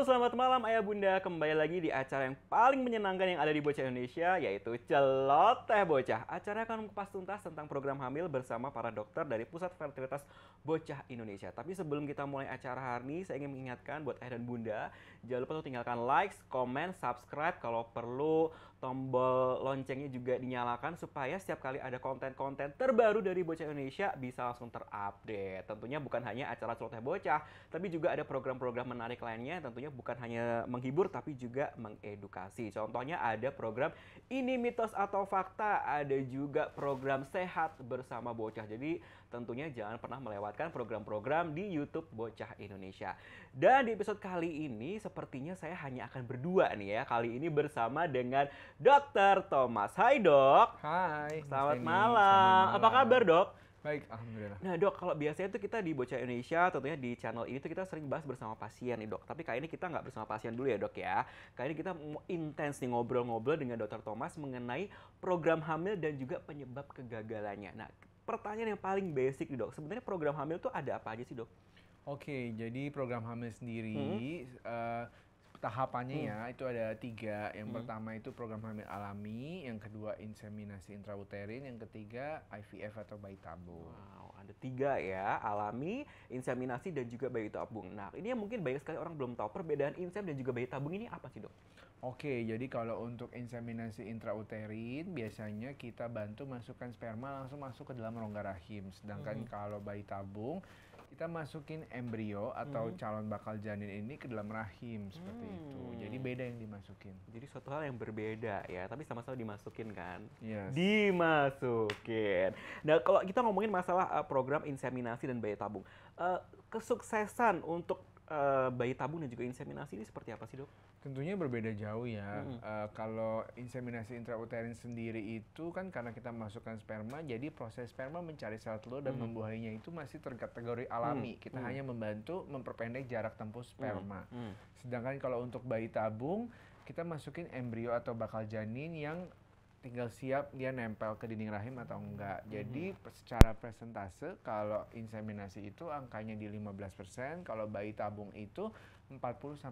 selamat malam Ayah Bunda. Kembali lagi di acara yang paling menyenangkan yang ada di Bocah Indonesia, yaitu Celoteh Bocah. Acara akan mengupas tuntas tentang program hamil bersama para dokter dari Pusat Fertilitas Bocah Indonesia. Tapi sebelum kita mulai acara hari ini, saya ingin mengingatkan buat Ayah dan Bunda, jangan lupa untuk tinggalkan like, comment, subscribe. Kalau perlu, tombol loncengnya juga dinyalakan supaya setiap kali ada konten-konten terbaru dari Bocah Indonesia bisa langsung terupdate. Tentunya bukan hanya acara Celoteh Bocah, tapi juga ada program-program menarik lainnya, tentunya bukan hanya menghibur tapi juga mengedukasi. Contohnya ada program Ini Mitos atau Fakta, ada juga program Sehat Bersama Bocah. Jadi tentunya jangan pernah melewatkan program-program di YouTube Bocah Indonesia. Dan di episode kali ini sepertinya saya hanya akan berdua nih ya. Kali ini bersama dengan Dr. Thomas. Hai Dok. Hai, Mas Selamat Denny. malam. Selamat Apa malam. kabar Dok? Baik, alhamdulillah. Nah dok, kalau biasanya tuh kita di Bocah Indonesia, tentunya di channel ini tuh kita sering bahas bersama pasien nih dok. Tapi kali ini kita nggak bersama pasien dulu ya dok ya. Kali ini kita mau intens nih ngobrol-ngobrol dengan Dr. Thomas mengenai program hamil dan juga penyebab kegagalannya. Nah, pertanyaan yang paling basic nih dok, sebenarnya program hamil tuh ada apa aja sih dok? Oke, jadi program hamil Hmm. sendiri tahapannya ya itu ada 3. Yang pertama itu program hamil alami, yang kedua inseminasi intrauterin, yang ketiga IVF atau bayi tabung. Wow, ada 3 ya, alami, inseminasi, dan juga bayi tabung. Nah, ini yang mungkin banyak sekali orang belum tahu perbedaan insem dan juga bayi tabung ini apa sih dok? Oke, jadi kalau untuk inseminasi intrauterin biasanya kita bantu masukkan sperma langsung masuk ke dalam rongga rahim. Sedangkan kalau bayi tabung kita masukin embrio atau calon bakal janin ini ke dalam rahim seperti itu. Jadi beda yang dimasukin. Jadi suatu hal yang berbeda ya, tapi sama-sama dimasukin kan? Yes. Dimasukin. Nah, kalau kita ngomongin masalah program inseminasi dan bayi tabung, kesuksesan untuk bayi tabung dan juga inseminasi ini seperti apa sih dok? Tentunya berbeda jauh ya. Kalau inseminasi intrauterin sendiri itu kan karena kita masukkan sperma, jadi proses sperma mencari sel telur dan membuahinya itu masih terkategori alami. Kita hanya membantu memperpendek jarak tempuh sperma. Sedangkan kalau untuk bayi tabung, kita masukin embrio atau bakal janin yang tinggal siap dia nempel ke dinding rahim atau enggak. Jadi secara persentase kalau inseminasi itu angkanya di 15%, kalau bayi tabung itu 40-50%.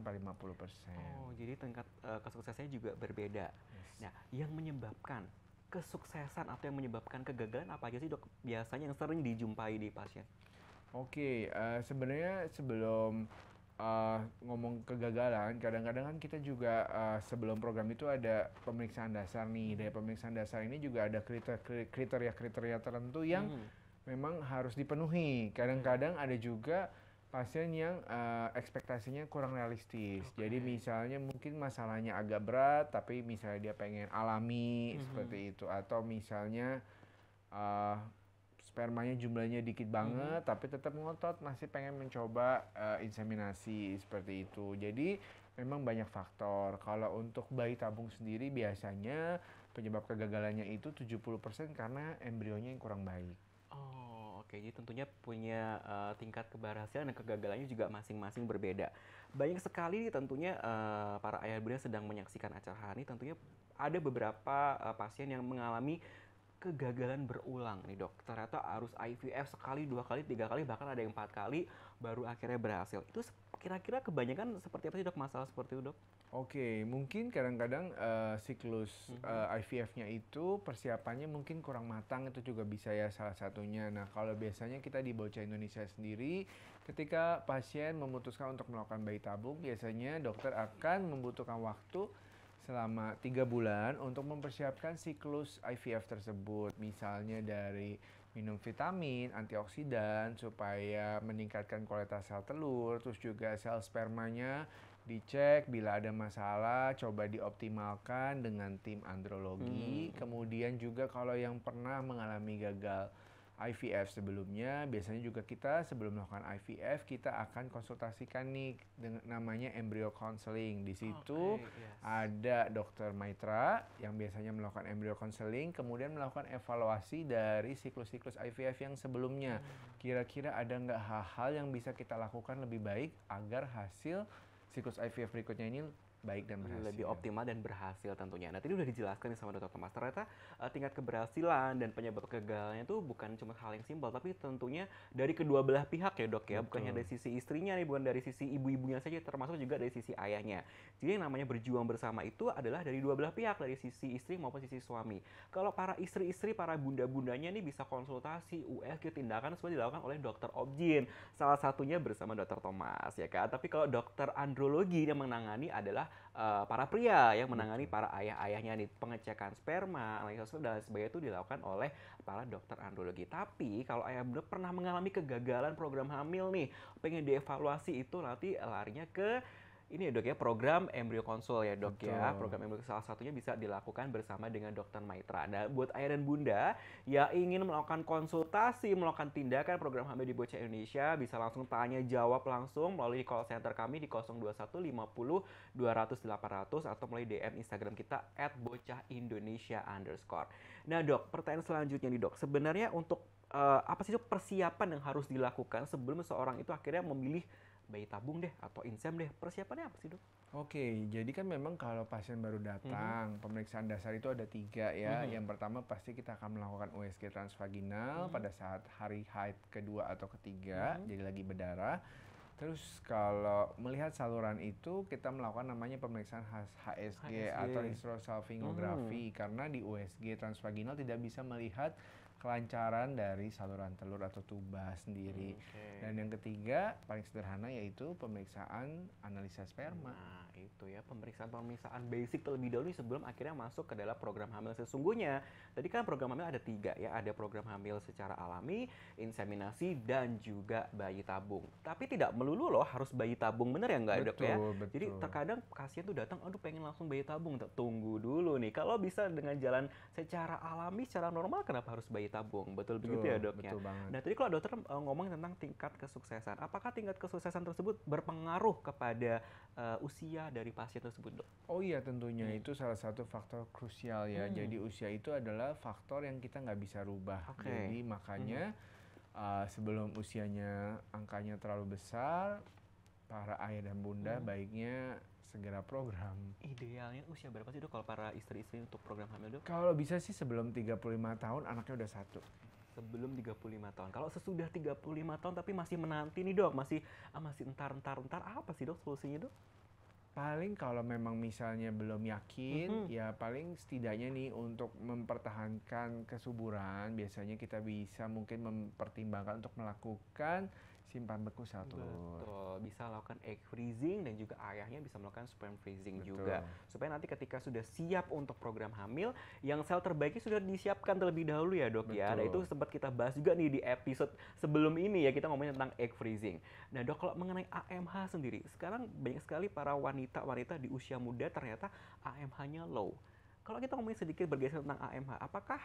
Oh, jadi tingkat kesuksesannya juga berbeda. Nah, yang menyebabkan kesuksesan atau yang menyebabkan kegagalan apa aja sih dok? Biasanya yang sering dijumpai di pasien. Oke, sebenarnya sebelum ngomong kegagalan, kadang-kadang kan kita juga sebelum program itu ada pemeriksaan dasar nih. Dari pemeriksaan dasar ini juga ada kriteria-kriteria tertentu yang memang harus dipenuhi. Kadang-kadang ada juga pasien yang ekspektasinya kurang realistis. Jadi misalnya mungkin masalahnya agak berat, tapi misalnya dia pengen alami seperti itu, atau misalnya spermanya jumlahnya dikit banget, tapi tetap ngotot masih pengen mencoba inseminasi seperti itu. Jadi memang banyak faktor. Kalau untuk bayi tabung sendiri biasanya penyebab kegagalannya itu 70% karena embrionya yang kurang baik. Oh, oke. Jadi tentunya punya tingkat keberhasilan dan kegagalannya juga masing-masing berbeda. Banyak sekali tentunya para ayah bunda sedang menyaksikan acara hari ini. Tentunya ada beberapa pasien yang mengalami kegagalan berulang nih dok. Ternyata harus IVF sekali, 2 kali, 3 kali, bahkan ada yang 4 kali baru akhirnya berhasil. Itu kira-kira kebanyakan seperti apa sih dok masalah seperti itu dok? Oke, mungkin kadang-kadang siklus IVF-nya itu persiapannya mungkin kurang matang, itu juga bisa ya salah satunya. Nah, kalau biasanya kita di Bocah Indonesia sendiri, ketika pasien memutuskan untuk melakukan bayi tabung, biasanya dokter akan membutuhkan waktu selama 3 bulan untuk mempersiapkan siklus IVF tersebut. Misalnya dari minum vitamin, antioksidan supaya meningkatkan kualitas sel telur, terus juga sel spermanya dicek, bila ada masalah coba dioptimalkan dengan tim andrologi. Kemudian juga kalau yang pernah mengalami gagal IVF sebelumnya, biasanya juga kita sebelum melakukan IVF kita akan konsultasikan nih dengan namanya embryo counseling. Di situ ada dokter Maitra yang biasanya melakukan embryo counseling, kemudian melakukan evaluasi dari siklus-siklus IVF yang sebelumnya. Kira-kira ada nggak hal-hal yang bisa kita lakukan lebih baik agar hasil siklus IVF berikutnya ini baik dan berhasil. Lebih optimal dan berhasil tentunya. Nah, tadi udah dijelaskan nih sama Dr. Thomas. Ternyata tingkat keberhasilan dan penyebab kegagalannya itu bukan cuma hal yang simpel, tapi tentunya dari kedua belah pihak ya dok ya. Bukan hanya dari sisi istrinya nih, bukan dari sisi ibu-ibunya saja, termasuk juga dari sisi ayahnya. Jadi yang namanya berjuang bersama itu adalah dari dua belah pihak, dari sisi istri maupun sisi suami. Kalau para istri-istri, para bunda-bundanya nih bisa konsultasi, USG, tindakan semua dilakukan oleh dokter Objin. Salah satunya bersama Dr. Thomas ya kan. Tapi kalau dokter andrologi yang menangani adalah para pria yang menangani para ayah-ayahnya nih, pengecekan sperma, analisis dan sebagainya itu dilakukan oleh para dokter andrologi. Tapi kalau ayah bunda pernah mengalami kegagalan program hamil nih, pengen dievaluasi itu nanti larinya ke ini ya dok ya, program embrio konsul ya dok ya. Program embrio salah satunya bisa dilakukan bersama dengan dokter Maitra. Nah buat ayah dan bunda yang ingin melakukan konsultasi, melakukan tindakan program hamil di Bocah Indonesia, bisa langsung tanya jawab langsung melalui call center kami di 021 50 200 800 atau melalui DM Instagram kita @bocahindonesia_. Nah dok, pertanyaan selanjutnya nih dok, sebenarnya untuk apa sih dok persiapan yang harus dilakukan sebelum seorang itu akhirnya memilih bayi tabung deh atau insem deh, persiapannya apa sih dok? Oke, jadi kan memang kalau pasien baru datang, pemeriksaan dasar itu ada 3 ya. Yang pertama pasti kita akan melakukan USG transvaginal pada saat hari haid kedua atau ketiga, jadi lagi berdarah. Terus kalau melihat saluran itu kita melakukan namanya pemeriksaan HSG atau hysterosalpingografi karena di USG transvaginal tidak bisa melihat kelancaran dari saluran telur atau tuba sendiri. Dan yang ketiga paling sederhana yaitu pemeriksaan analisa sperma. Nah itu ya, pemeriksaan basic terlebih dahulu sebelum akhirnya masuk ke dalam program hamil sesungguhnya. Tadi kan program hamil ada 3 ya, ada program hamil secara alami, inseminasi, dan juga bayi tabung. Tapi tidak melulu loh harus bayi tabung, bener ya nggak dok ya? Betul. Jadi terkadang pasien tuh datang, aduh pengen langsung bayi tabung, tunggu dulu nih. Kalau bisa dengan jalan secara alami, secara normal, kenapa harus bayi tabung? Betul begitu ya dok ya? Betul banget. Nah tadi kalau dokter ngomong tentang tingkat kesuksesan, apakah tingkat kesuksesan tersebut berpengaruh kepada usia dari pasien tersebut dok? Oh iya tentunya itu salah satu faktor krusial ya. Jadi usia itu adalah faktor yang kita nggak bisa rubah. Jadi makanya sebelum usianya angkanya terlalu besar, para ayah dan bunda baiknya segera program. Idealnya usia berapa sih dok kalau para istri-istri untuk program hamil dok? Kalau bisa sih sebelum 35 tahun anaknya udah 1. Sebelum 35 tahun. Kalau sesudah 35 tahun tapi masih menanti nih dok, masih entar apa sih dok solusinya dok? Paling kalau memang misalnya belum yakin, ya paling setidaknya nih untuk mempertahankan kesuburan, biasanya kita bisa mungkin mempertimbangkan untuk melakukan simpan beku sel telur. Betul, bisa lakukan egg freezing dan juga ayahnya bisa melakukan sperm freezing juga. Supaya nanti ketika sudah siap untuk program hamil, yang sel terbaiknya sudah disiapkan terlebih dahulu ya dok ya. Nah itu sempat kita bahas juga nih di episode sebelum ini ya, kita ngomongin tentang egg freezing. Nah dok, kalau mengenai AMH sendiri, sekarang banyak sekali para wanita-wanita di usia muda ternyata AMH-nya low. Kalau kita ngomongin sedikit bergeser tentang AMH, apakah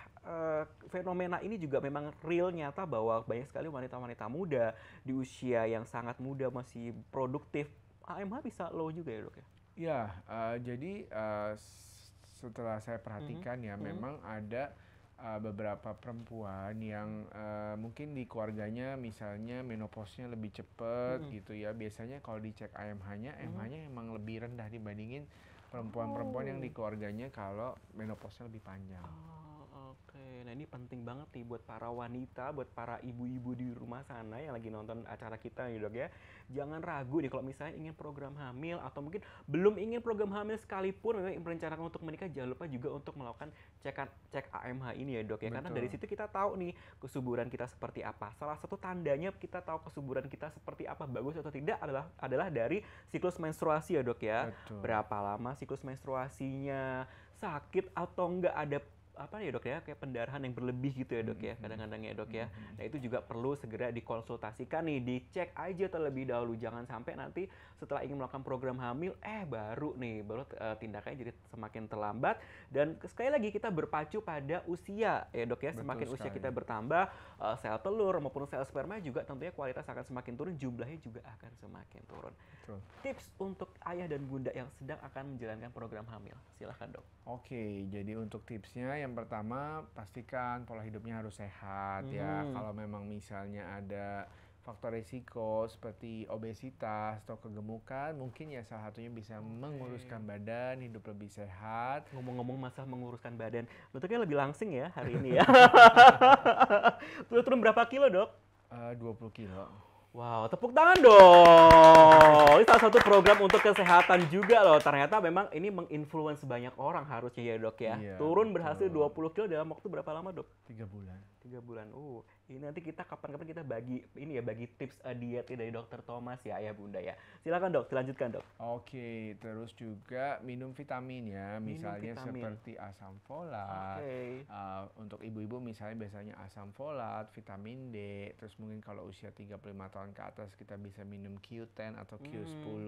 fenomena ini juga memang real nyata bahwa banyak sekali wanita-wanita muda di usia yang sangat muda masih produktif, AMH bisa low juga ya dok ya? Ya, jadi setelah saya perhatikan ya memang ada beberapa perempuan yang mungkin di keluarganya misalnya menopause-nya lebih cepat gitu ya. Biasanya kalau dicek AMH-nya, AMH-nya emang lebih rendah dibandingin perempuan-perempuan yang di keluarganya kalau menopause-nya lebih panjang. Oke, nah ini penting banget nih buat para wanita, buat para ibu-ibu di rumah sana yang lagi nonton acara kita nih dok ya. Jangan ragu nih kalau misalnya ingin program hamil atau mungkin belum ingin program hamil sekalipun, memang merencanakan untuk menikah, jangan lupa juga untuk melakukan cek AMH ini ya dok ya. Karena dari situ kita tahu nih kesuburan kita seperti apa. Salah satu tandanya kita tahu kesuburan kita seperti apa, bagus atau tidak adalah dari siklus menstruasi ya dok ya. Berapa lama siklus menstruasinya, sakit atau enggak ada apa ya dok ya, kayak pendarahan yang berlebih gitu ya dok ya, kadang-kadang ya dok ya. Nah itu juga perlu segera dikonsultasikan nih, dicek aja terlebih dahulu, jangan sampai nanti setelah ingin melakukan program hamil baru tindakannya jadi semakin terlambat. Dan sekali lagi kita berpacu pada usia ya dok ya. Semakin usia kita bertambah, sel telur maupun sel sperma juga tentunya kualitas akan semakin turun, jumlahnya juga akan semakin turun. Tips untuk ayah dan bunda yang sedang akan menjalankan program hamil, silahkan dok. Oke, jadi untuk tipsnya yang pertama pastikan pola hidupnya harus sehat ya. Kalau memang misalnya ada faktor risiko seperti obesitas atau kegemukan, mungkin ya salah satunya bisa menguruskan badan, hidup lebih sehat. Ngomong-ngomong masalah menguruskan badan, dokternya lebih langsing ya hari ini ya. Sudah turun berapa kilo, Dok? 20 kilo. Wow, tepuk tangan dong. Ini salah satu program untuk kesehatan juga loh. Ternyata memang ini menginfluence banyak orang harusnya ya, Dok ya. Iya, Turun berhasil betul. 20 kilo dalam waktu berapa lama, Dok? 3 bulan. 3 bulan. Ini nanti kita kapan-kapan kita bagi bagi tips diet dari Dokter Thomas ya, Ayah Bunda ya. Silakan, Dok, dilanjutkan, Dok. Oke, terus juga minum vitamin ya, Minum misalnya vitamin. seperti asam folat. Oke. Untuk ibu-ibu misalnya biasanya asam folat, vitamin D, terus mungkin kalau usia 35 tahun ke atas kita bisa minum Q10 atau Q10.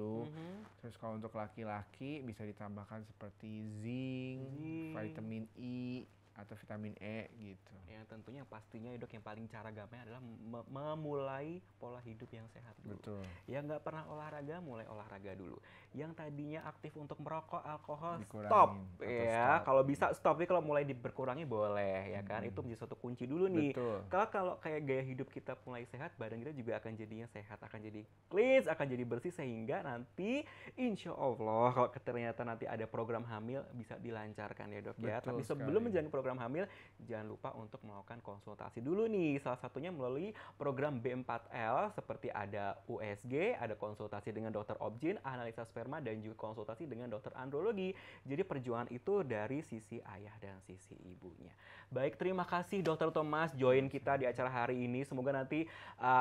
Terus kalau untuk laki-laki bisa ditambahkan seperti zinc, vitamin E atau vitamin E gitu. Yang tentunya pastinya ya, Dok, yang paling cara gampangnya adalah memulai pola hidup yang sehat dulu. Betul. Yang nggak pernah olahraga, mulai olahraga dulu. Yang tadinya aktif untuk merokok, alkohol, Dikurangin stop atau ya. stop. Kalau bisa stop, tapi kalau mulai berkurangi boleh ya kan. Itu menjadi satu kunci dulu nih. Betul. Kalau kayak gaya hidup kita mulai sehat, badan kita juga akan jadinya sehat, akan jadi clean, akan jadi bersih, sehingga nanti insya Allah kalau ternyata nanti ada program hamil bisa dilancarkan ya, Dok ya. Betul Tapi sebelum sekali. menjalani program hamil, jangan lupa untuk melakukan konsultasi dulu nih. Salah satunya melalui program B4L seperti ada USG, ada konsultasi dengan dokter obgyn, analisa sperma, dan juga konsultasi dengan dokter andrologi. Jadi perjuangan itu dari sisi ayah dan sisi ibunya. Baik, terima kasih Dokter Thomas join kita di acara hari ini. Semoga nanti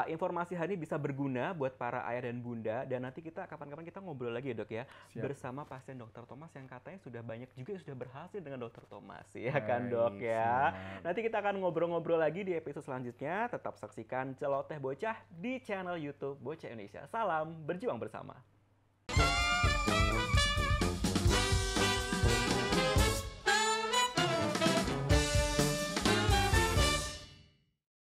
informasi hari ini bisa berguna buat para ayah dan bunda. Dan nanti kita kapan-kapan kita ngobrol lagi ya, Dok ya. Siap. Bersama pasien Dokter Thomas yang katanya sudah banyak juga yang sudah berhasil dengan Dokter Thomas ya kan, Baik, Dok ya. siap. Nanti kita akan ngobrol-ngobrol lagi di episode selanjutnya. Tetap saksikan Celoteh Bocah di channel YouTube Bocah Indonesia. Salam berjuang bersama.